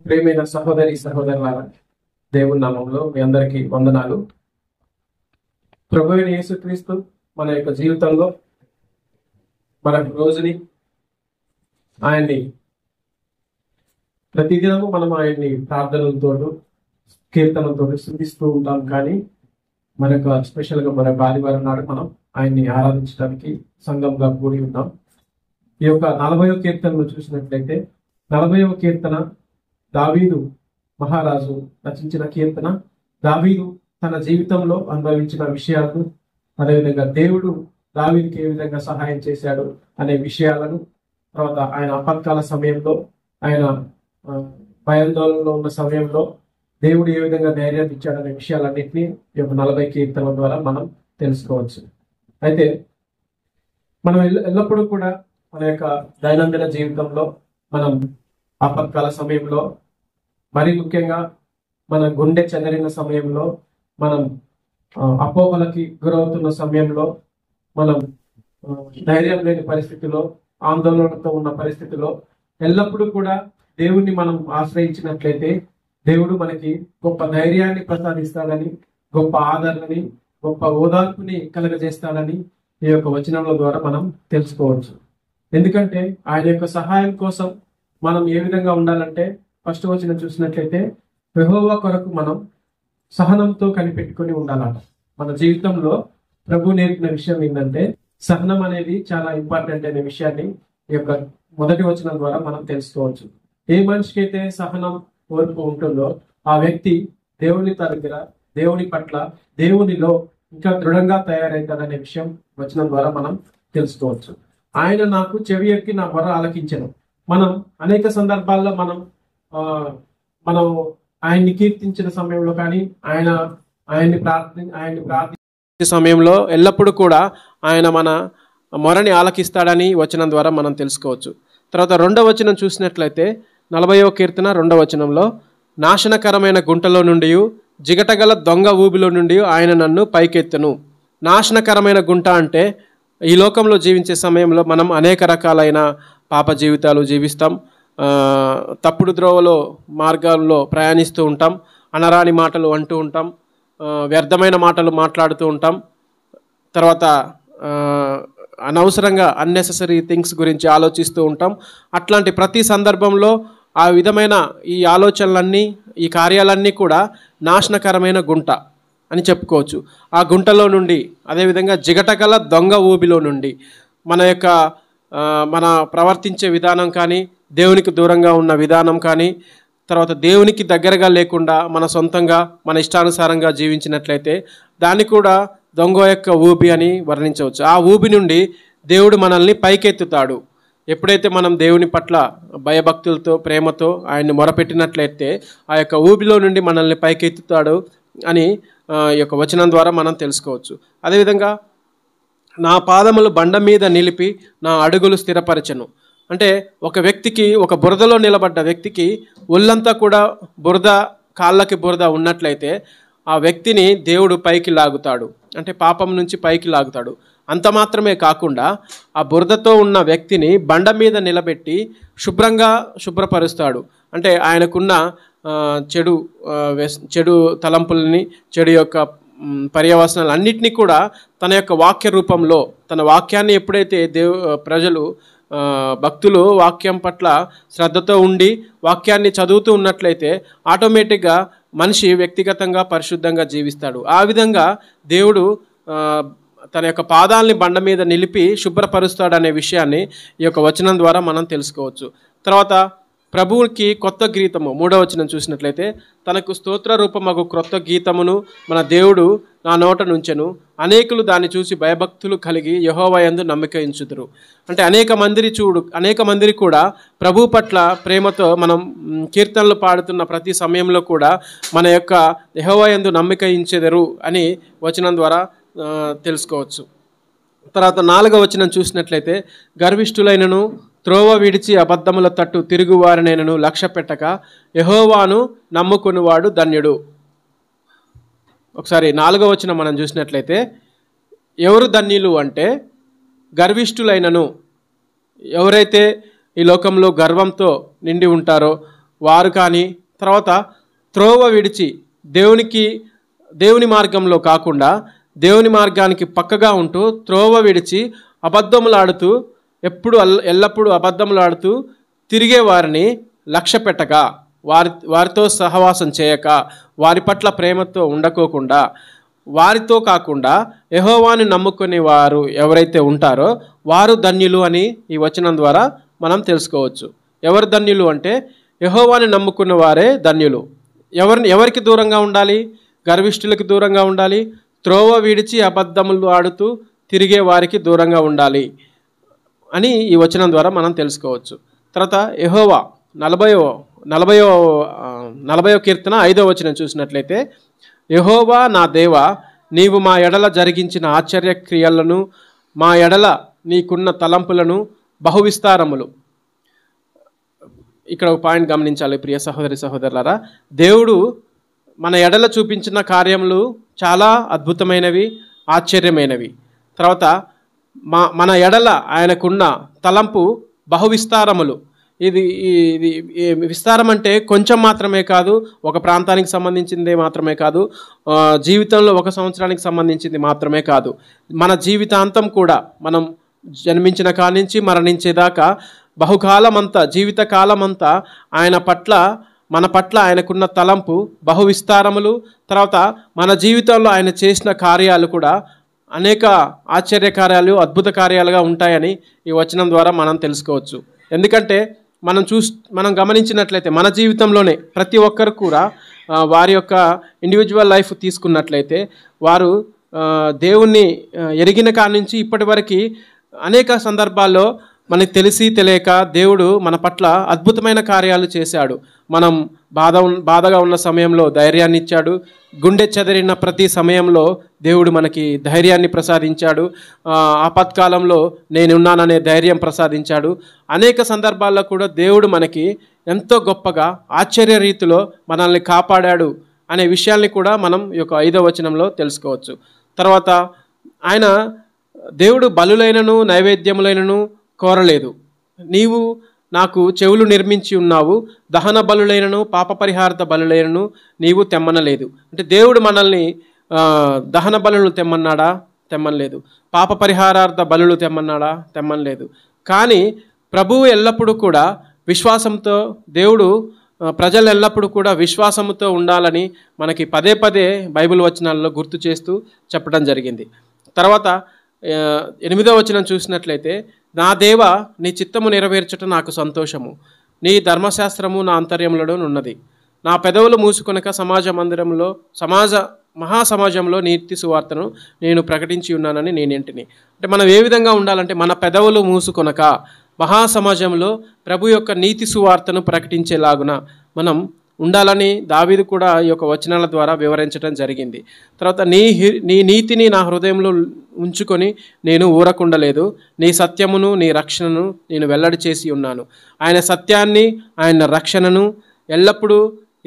ప్రియమైన సహోదరి సహోదరులారా, దేవుని నామంలో మీ అందరికీ వందనాలు. ప్రభువైన యేసుక్రీస్తు మన యొక్క జీవితంలో మన రోజుని ఆయన్ని ప్రతిదినము మనం ఆయన్ని ప్రార్థనలతో కీర్తనలతో స్తుతిస్తూ ఉంటాం. కానీ మనకు స్పెషల్గా మన ఆదివారం నాడు మనం ఆయన్ని ఆరాధించడానికి సంఘంగా కూడి ఉన్నాం. ఈ యొక్క 40వ కీర్తనను చూసినట్లయితే 40వ కీర్తన దావీదు మహారాజు రచించిన కీర్తన. దావీదు తన జీవితంలో అనుభవించిన విషయాలను, అదేవిధంగా దేవుడు దావీదుకి ఏ విధంగా సహాయం చేశాడు అనే విషయాలను, తర్వాత ఆయన ఆపత్కాల సమయంలో, ఆయన భయాందోళనలో ఉన్న సమయంలో దేవుడు ఏ విధంగా ధైర్యాన్ని ఇచ్చాడనే విషయాలన్నింటినీ ఈ యొక్క 40 కీర్తనల ద్వారా మనం తెలుసుకోవచ్చు. అయితే మనం ఎల్లప్పుడూ కూడా మన యొక్క దైనందిన జీవితంలో మనం ఆపత్కాల సమయంలో, మరి ముఖ్యంగా మన గుండె చెదరిన సమయంలో, మనం అపోహలకి గురవుతున్న సమయంలో, మనం ధైర్యం లేని పరిస్థితిలో, ఆందోళనతో ఉన్న పరిస్థితిలో ఎల్లప్పుడూ కూడా దేవుణ్ణి మనం ఆశ్రయించినట్లయితే దేవుడు మనకి గొప్ప ధైర్యాన్ని ప్రసాదిస్తాడని, గొప్ప ఆదరణని, గొప్ప ఓదార్పుని కలుగజేస్తాడని ఈ యొక్క వచనముల ద్వారా మనం తెలుసుకోవచ్చు. ఎందుకంటే ఆయన యొక్క సహాయం కోసం మనం ఏ విధంగా ఉండాలంటే, ఫస్ట్ వచనం చూసినట్లయితే యెహోవా కొరకు మనం సహనంతో కనిపెట్టుకుని ఉండాలట. మన జీవితంలో ప్రభు నేర్పిన విషయం ఏంటంటే, సహనం అనేది చాలా ఇంపార్టెంట్ అనే విషయాన్ని ఈ యొక్క మొదటి వచనం ద్వారా మనం తెలుసుకోవచ్చు. ఏ మనిషికి అయితే సహనం, ఓర్పు ఉంటుందో ఆ వ్యక్తి దేవుని దగ్గర, దేవుని పట్ల, దేవునిలో ఇంకా దృఢంగా తయారవుతాడనే విషయం వచనం ద్వారా మనం తెలుసుకోవచ్చు. ఆయన నాకు చెవి ఎక్కి నా మొర ఆలకించెను. మనం అనేక సందర్భాల్లో మనం ఆయన్ని కీర్తించిన సమయంలో కానీ, ఆయన్ని ప్రార్థించే సమయంలో ఎల్లప్పుడూ కూడా ఆయన మన మొరని ఆలకిస్తాడని వచనం ద్వారా మనం తెలుసుకోవచ్చు. తర్వాత 2వ వచనం చూసినట్లయితే 40వ కీర్తన 2వ వచనంలో, నాశనకరమైన గుంటలో నుండి, జిగటగల దొంగ ఊబిలో నుండి ఆయన నన్ను పైకెత్తును. నాశనకరమైన గుంట అంటే ఈ లోకంలో జీవించే సమయంలో మనం అనేక రకాలైన పాప జీవితాలు జీవిస్తాం, తప్పుడు ద్రోవలో మార్గాల్లో ప్రయాణిస్తూ ఉంటాం, అనరాని మాటలు అంటూ ఉంటాం, వ్యర్థమైన మాటలు మాట్లాడుతూ ఉంటాం, తర్వాత అనవసరంగా అన్నెసెసరీ థింగ్స్ గురించి ఆలోచిస్తూ ఉంటాం. అట్లాంటి ప్రతి సందర్భంలో ఆ విధమైన ఈ ఆలోచనలన్నీ, ఈ కార్యాలన్నీ కూడా నాశనకరమైన గుంట అని చెప్పుకోవచ్చు. ఆ గుంటలో నుండి, అదేవిధంగా జిగటగల దొంగ ఊబిలో నుండి మన ప్రవర్తించే విధానం కానీ, దేవునికి దూరంగా ఉన్న విధానం కానీ, తర్వాత దేవునికి దగ్గరగా లేకుండా మన సొంతంగా మన ఇష్టానుసారంగా జీవించినట్లయితే దాన్ని కూడా దొంగ యొక్క ఊబి అని వర్ణించవచ్చు. ఆ ఊబి నుండి దేవుడు మనల్ని పైకెత్తుతాడు. ఎప్పుడైతే మనం దేవుని పట్ల భయభక్తులతో, ప్రేమతో ఆయన్ని మొరపెట్టినట్లయితే ఆ యొక్క ఊబిలో నుండి మనల్ని పైకెత్తుతాడు అని ఈ యొక్క వచనం ద్వారా మనం తెలుసుకోవచ్చు. అదేవిధంగా నా పాదములు బండ మీద నిలిపి నా అడుగులు స్థిరపరచెను. అంటే ఒక వ్యక్తికి, ఒక బురదలో నిలబడ్డ వ్యక్తికి ఒళ్ళంతా కూడా బురద, కాళ్ళకి బురద ఉన్నట్లయితే ఆ వ్యక్తిని దేవుడు పైకి లాగుతాడు, అంటే పాపం నుంచి పైకి లాగుతాడు. అంత మాత్రమే కాకుండా ఆ బురదతో ఉన్న వ్యక్తిని బండ మీద నిలబెట్టి శుభ్రపరుస్తాడు. అంటే ఆయనకున్న చెడు తలంపులని, చెడు యొక్క పర్యవసనాలు అన్నిటినీ కూడా తన యొక్క వాక్య రూపంలో, తన వాక్యాన్ని ఎప్పుడైతే ప్రజలు, భక్తులు వాక్యం పట్ల శ్రద్ధతో ఉండి వాక్యాన్ని చదువుతూ ఉన్నట్లయితే ఆటోమేటిక్గా మనిషి వ్యక్తిగతంగా పరిశుద్ధంగా జీవిస్తాడు. ఆ విధంగా దేవుడు తన యొక్క పాదాలని బండ మీద నిలిపి శుభ్రపరుస్తాడనే విషయాన్ని ఈ యొక్క వచనం ద్వారా మనం తెలుసుకోవచ్చు. తర్వాత ప్రభువుకి కొత్త గీతము 3వ వచనం చూసినట్లయితే, తనకు స్తోత్ర రూపమగు క్రొత్త గీతమును మన దేవుడు నా నోట నుంచెను. అనేకులు దాన్ని చూసి భయభక్తులు కలిగి యెహోవా యందు నమ్మిక ఉంచుదురు. అంటే అనేక మంది కూడా ప్రభు పట్ల ప్రేమతో మనం కీర్తనలు పాడుతున్న ప్రతి సమయంలో కూడా మన యొక్క యెహోవా యందు నమ్మిక ఉంచెదరు అని వచనం ద్వారా తెలుసుకోవచ్చు. తర్వాత 4వ వచనం చూసినట్లయితే, గర్విష్ఠులైనను త్రోవ విడిచి అబద్ధముల తట్టు తిరుగువారినైనను లక్ష్య పెట్టక యెహోవాను నమ్ముకునివాడు ధన్యుడు. ఒకసారి 4వ వచనం మనం చూసినట్లయితే, ఎవరు ధన్యులు అంటే గర్విష్ఠులైనను, ఎవరైతే ఈ లోకంలో గర్వంతో నిండి ఉంటారో, వారు కానీ, తర్వాత త్రోవ విడిచి దేవుని మార్గంలో కాకుండా దేవుని మార్గానికి పక్కగా ఉంటూ త్రోవ విడిచి అబద్ధములాడుతూ ఎల్లప్పుడూ అబద్ధములాడుతూ తిరిగే వారిని లక్ష్య పెట్టక, వారితో సహవాసం చేయక, వారి పట్ల ప్రేమతో ఉండకోకుండా, వారితో కాకుండా యెహోవాను నమ్ముకునే వారు ఎవరైతే ఉంటారో వారు ధన్యులు అని ఈ వచనం ద్వారా మనం తెలుసుకోవచ్చు. ఎవరు ధన్యులు అంటే యెహోవాను నమ్ముకున్న వారే ధన్యులు. ఎవరికి దూరంగా ఉండాలి? గర్విష్ఠులకు దూరంగా ఉండాలి. త్రోవ విడిచి అబద్ధములు ఆడుతూ తిరిగే వారికి దూరంగా ఉండాలి అని ఈ వచనం ద్వారా మనం తెలుసుకోవచ్చు. తర్వాత యెహోవా 40వ కీర్తన 5వ వచనం చూసినట్లయితే, యెహోవా నా దేవా, నీవు మా ఎడల జరిగించిన ఆశ్చర్య క్రియలను, మా ఎడల నీకున్న తలంపులను బహువిస్తారములు. ఇక్కడ ఒక పాయింట్ గమనించాలి ప్రియ సహోదరి సహోదరులారా. దేవుడు మన ఎడల చూపించిన కార్యములు చాలా అద్భుతమైనవి, ఆశ్చర్యమైనవి. తర్వాత మన ఎడల ఆయనకున్న తలంపు బహువిస్తారములు. ఇది విస్తారం అంటే కొంచెం మాత్రమే కాదు, ఒక ప్రాంతానికి సంబంధించిందే మాత్రమే కాదు, జీవితంలో 1 సంవత్సరానికి సంబంధించింది మాత్రమే కాదు, మన జీవితాంతం కూడా మనం జన్మించిన కాడి నుంచి మరణించేదాకా బహుకాలమంతా, జీవితకాలమంతా మన పట్ల ఆయనకున్న తలంపు బహువిస్తారములు. తర్వాత మన జీవితంలో ఆయన చేసిన కార్యాలు కూడా అనేక ఆశ్చర్య కార్యాలు, అద్భుత కార్యాలుగా ఉంటాయని ఈ వచనం ద్వారా మనం తెలుసుకోవచ్చు. ఎందుకంటే మనం గమనించినట్లయితే మన జీవితంలోనే ప్రతి ఒక్కరు కూడా వారి యొక్క ఇండివిజువల్ లైఫ్ తీసుకున్నట్లయితే వారు దేవుణ్ణి ఎరిగిన కాడి నుంచి ఇప్పటి వరకు అనేక సందర్భాల్లో మనకు తెలిసి తెలియక దేవుడు మన పట్ల అద్భుతమైన కార్యాలు చేశాడు. మనం బాధగా ఉన్న సమయంలో ధైర్యాన్ని ఇచ్చాడు. గుండె చెదిరిన ప్రతి సమయంలో దేవుడు మనకి ధైర్యాన్ని ప్రసాదించాడు. ఆపత్కాలంలో నేనున్నాననే ధైర్యం ప్రసాదించాడు. అనేక సందర్భాల్లో కూడా దేవుడు మనకి ఎంతో గొప్పగా ఆశ్చర్య రీతిలో మనల్ని కాపాడాడు అనే విషయాల్ని కూడా మనం ఈ యొక్క 5వ వచనంలో తెలుసుకోవచ్చు. తర్వాత దేవుడు బలులైనను నైవేద్యములైనను కోరలేదు. నీవు నాకు చెవులు నిర్మించి ఉన్నావు, దహన బలులైనను పాప పరిహారార్థ బలులైనను నీవు తెమ్మనలేదు. అంటే దేవుడు మనల్ని దహన బలులు తెమ్మన్నాడా? తెమ్మనలేదు. పాప పరిహారార్థ బలులు తెమ్మన్నాడా? తెమ్మనలేదు. కానీ ప్రభువు ఎల్లప్పుడూ కూడా విశ్వాసంతో, దేవుడు ప్రజలు ఎల్లప్పుడూ కూడా విశ్వాసంతో ఉండాలని మనకి పదే పదే బైబిల్ వచనాల్లో గుర్తు చేస్తూ చెప్పడం జరిగింది. తర్వాత 8వ వచనం చూసినట్లయితే, నా దేవా, నీ చిత్తము నెరవేర్చట నాకు సంతోషము, నీ ధర్మశాస్త్రము నా అంతర్యములో ఉన్నది. నా పెదవులు మూసుకొనక మహాసమాజంలో నీతి సువార్తను నేను ప్రకటించి ఉన్నానని నేనేంటిని. అంటే మనం ఏ విధంగా ఉండాలంటే మన పెదవులు మూసుకొనక మహాసమాజంలో ప్రభు యొక్క నీతి సువార్తను ప్రకటించేలాగున మనం ఉండాలని దావీదు కూడా ఈ యొక్క వచనాల ద్వారా వివరించడం జరిగింది. తర్వాత నీ నీతిని నా హృదయంలో ఉంచుకొని నేను ఊరకుండలేదు, నీ సత్యమును నీ రక్షణను నేను వెల్లడి చేసి ఉన్నాను. ఆయన సత్యాన్ని, ఆయన రక్షణను ఎల్లప్పుడూ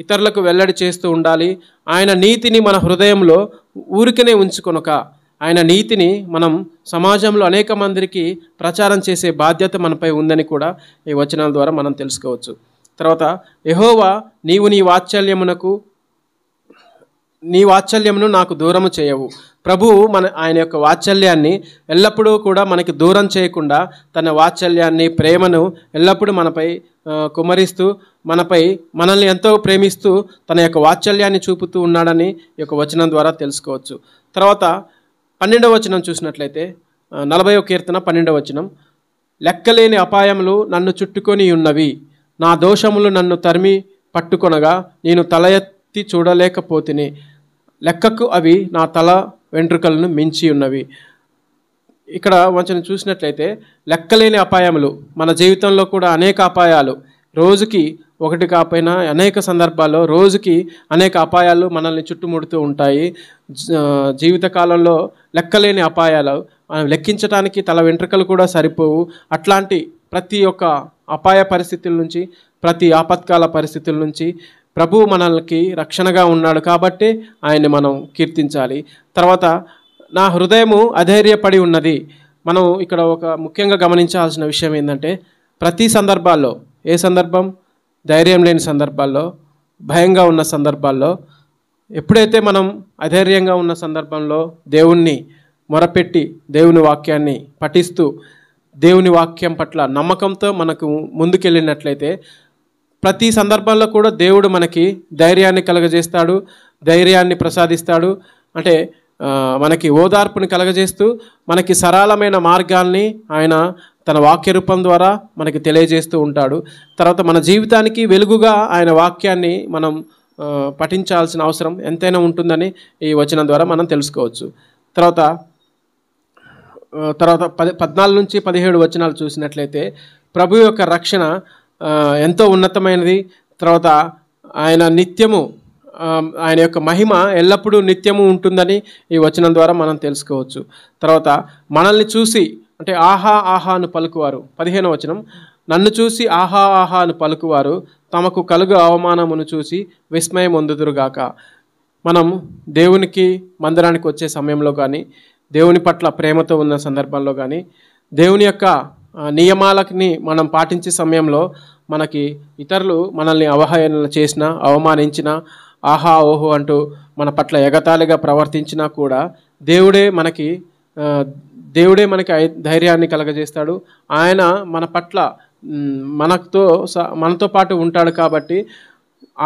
ఇతరులకు వెల్లడి చేస్తూ ఉండాలి. ఆయన నీతిని మన హృదయంలో ఊరికనే ఉంచుకొనక ఆయన నీతిని మనం సమాజంలో అనేక మందికి ప్రచారం చేసే బాధ్యత మనపై ఉందని కూడా ఈ వచనాల ద్వారా మనం తెలుసుకోవచ్చు. తర్వాత యెహోవా, నీవు నీ వాత్సల్యమును నాకు దూరము చేయవు. ప్రభువు ఆయన యొక్క వాత్సల్యాన్ని ఎల్లప్పుడూ కూడా మనకి దూరం చేయకుండా తన వాత్సల్యాన్ని, ప్రేమను ఎల్లప్పుడూ మనపై కుమరిస్తూ మనల్ని ఎంతో ప్రేమిస్తూ తన యొక్క వాత్సల్యాన్ని చూపుతూ ఉన్నాడని ఈ యొక్క వచనం ద్వారా తెలుసుకోవచ్చు. తర్వాత 12వ వచనం చూసినట్లయితే 40వ కీర్తన 12వ వచనం, లెక్కలేని అపాయములు నన్ను చుట్టుకొని ఉన్నవి, నా దోషములు నన్ను తరిమి పట్టుకొనగా నేను తల ఎత్తి చూడలేకపోతిని, లెక్కకు అవి నా తల వెంట్రుకలను మించి ఉన్నవి. ఇక్కడ వచనం చూసినట్లయితే లెక్కలేని అపాయములు, మన జీవితంలో కూడా అనేక అపాయాలు, రోజుకి ఒకటి కాకపోయినా అనేక సందర్భాల్లో రోజుకి అనేక అపాయాలు మనల్ని చుట్టుముడుతూ ఉంటాయి. జీవితకాలంలో లెక్కలేని అపాయాలు, లెక్కించడానికి తల వెంట్రుకలు కూడా సరిపోవు. అట్లాంటి ప్రతి ఒక్క అపాయ పరిస్థితుల నుంచి, ప్రతి ఆపత్కాల పరిస్థితుల నుంచి ప్రభువు మనల్కి రక్షణగా ఉన్నాడు కాబట్టి ఆయన్ని మనం కీర్తించాలి. తర్వాత నా హృదయము అధైర్యపడి ఉన్నది. మనం ఇక్కడ ఒక ముఖ్యంగా గమనించాల్సిన విషయం ఏంటంటే, ప్రతి సందర్భాల్లో, ఏ సందర్భం, ధైర్యం లేని సందర్భాల్లో, భయంగా ఉన్న సందర్భాల్లో, ఎప్పుడైతే మనం అధైర్యంగా ఉన్న సందర్భంలో దేవుణ్ణి మొరపెట్టి దేవుని వాక్యాన్ని పఠిస్తూ దేవుని వాక్యం పట్ల నమ్మకంతో మనకు ముందుకెళ్ళినట్లయితే ప్రతి సందర్భంలో కూడా దేవుడు మనకి ధైర్యాన్ని కలగజేస్తాడు, ధైర్యాన్ని ప్రసాదిస్తాడు. అంటే మనకి ఓదార్పుని కలగజేస్తూ మనకి సరళమైన మార్గాల్ని ఆయన తన వాక్య రూపం ద్వారా మనకి తెలియజేస్తూ ఉంటాడు. తర్వాత మన జీవితానికి వెలుగుగా ఆయన వాక్యాన్ని మనం పఠించాల్సిన అవసరం ఎంతైనా ఉంటుందని ఈ వచనం ద్వారా మనం తెలుసుకోవచ్చు. తర్వాత 14 నుంచి 17 వచనాలు చూసినట్లయితే ప్రభు యొక్క రక్షణ ఎంతో ఉన్నతమైనది. తర్వాత ఆయన నిత్యము ఆయన యొక్క మహిమ ఎల్లప్పుడూ నిత్యము ఉంటుందని ఈ వచనం ద్వారా మనం తెలుసుకోవచ్చు. తర్వాత మనల్ని చూసి అంటే ఆహా ఆహా అని పలుకువారు, 15వ వచనం, నన్ను చూసి ఆహా ఆహా అని పలుకువారు తమకు కలుగు అవమానమును చూసి విస్మయం పొందుదురుగాక. మనం దేవునికి మందిరానికి వచ్చే సమయంలో కానీ, దేవుని పట్ల ప్రేమతో ఉన్న సందర్భంలో కానీ, దేవుని యొక్క నియమాలని మనం పాటించే సమయంలో మనకి ఇతరులు మనల్ని అవహేళన చేసినా, అవమానించినా, ఆహా ఓహో అంటూ మన పట్ల ఎగతాళిగా ప్రవర్తించినా కూడా దేవుడే మనకి ధైర్యాన్ని కలగజేస్తాడు. ఆయన మన పట్ల మనతో పాటు ఉంటాడు. కాబట్టి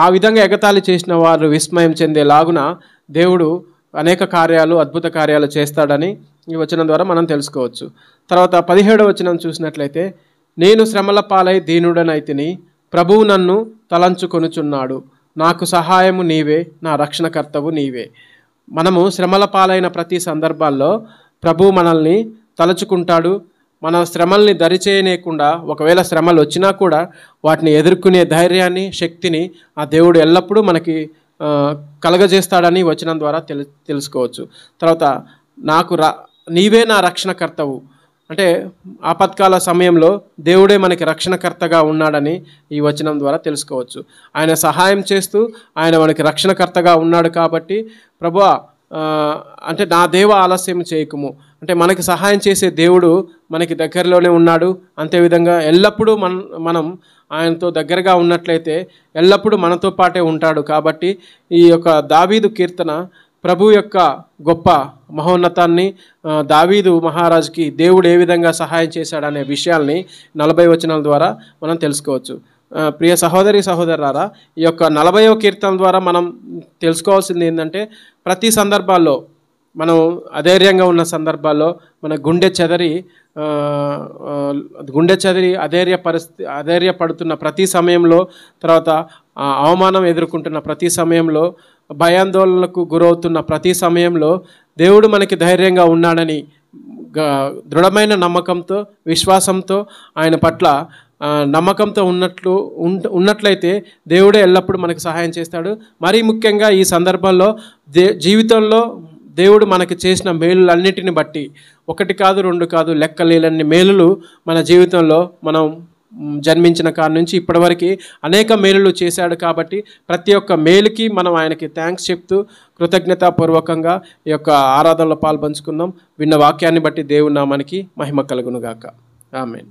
ఆ విధంగా ఎగతాళి చేసిన వారు విస్మయం చెందేలాగున దేవుడు అనేక కార్యాలు, అద్భుత కార్యాలు చేస్తాడని ఈ వచనం ద్వారా మనం తెలుసుకోవచ్చు. తర్వాత 17వ వచనం చూసినట్లయితే, నేను శ్రమల పాలై దీనుడనైతిని, ప్రభువు నన్ను తలంచుకొనుచున్నాడు, నాకు సహాయము నీవే, నా రక్షణకర్తవు నీవే. మనము శ్రమల పాలైన ప్రతి సందర్భాల్లో ప్రభువు మనల్ని తలుచుకుంటాడు. మన శ్రమల్ని దరిచేయనేయకుండా, ఒకవేళ శ్రమలు వచ్చినా కూడా వాటిని ఎదుర్కొనే ధైర్యాన్ని, శక్తిని ఆ దేవుడు ఎల్లప్పుడూ మనకి కలగజేస్తాడని వచనం ద్వారా తెలుసుకోవచ్చు. తర్వాత నీవే నా రక్షణకర్తవు అంటే ఆపత్కాల సమయంలో దేవుడే మనకి రక్షణకర్తగా ఉన్నాడని ఈ వచనం ద్వారా తెలుసుకోవచ్చు. ఆయన సహాయం చేస్తూ ఆయన మనకి రక్షణకర్తగా ఉన్నాడు. కాబట్టి ప్రభువా అంటే నా దేవ ఆలస్యం చేయకుము అంటే మనకి సహాయం చేసే దేవుడు మనకి దగ్గరలోనే ఉన్నాడు. అంతేవిధంగా ఎల్లప్పుడూ మనం ఆయనతో దగ్గరగా ఉన్నట్లయితే ఎల్లప్పుడూ మనతో పాటే ఉంటాడు. కాబట్టి ఈ యొక్క దావీదు కీర్తన ప్రభు యొక్క గొప్ప మహోన్నతాన్ని, దావీదు మహారాజుకి దేవుడు ఏ విధంగా సహాయం చేశాడనే విషయాల్ని 40 వచనాల ద్వారా మనం తెలుసుకోవచ్చు. ప్రియ సహోదరి సహోదరులారా, ఈ యొక్క 40వ కీర్తన ద్వారా మనం తెలుసుకోవాల్సింది ఏంటంటే, ప్రతి సందర్భాల్లో మనం అధైర్యంగా ఉన్న సందర్భాల్లో మన గుండె చెదరి అధైర్యపడుతున్న ప్రతి సమయంలో, తర్వాత అవమానం ఎదుర్కొంటున్న ప్రతి సమయంలో, భయాందోళనలకు గురవుతున్న ప్రతి సమయంలో దేవుడు మనకి ధైర్యంగా ఉన్నాడని దృఢమైన నమ్మకంతో, విశ్వాసంతో ఆయన పట్ల నమ్మకంతో ఉన్నట్లయితే దేవుడే ఎల్లప్పుడూ మనకు సహాయం చేస్తాడు. మరీ ముఖ్యంగా ఈ సందర్భంలో జీవితంలో దేవుడు మనకి చేసిన మేలులన్నిటిని బట్టి 1 కాదు 2 కాదు లెక్కలేనన్ని మేలులు మన జీవితంలో మనం జన్మించిన కాడ నుంచి ఇప్పటివరకు అనేక మేలులు చేశాడు. కాబట్టి ప్రతి ఒక్క మేలుకి మనం ఆయనకి థ్యాంక్స్ చెప్తూ కృతజ్ఞతాపూర్వకంగా ఈ యొక్క ఆరాధనలో పాల్పంచుకుందాం. విన్న వాక్యాన్ని బట్టి దేవుని నామానికి మహిమ కలుగునుగాక. ఆమేన్.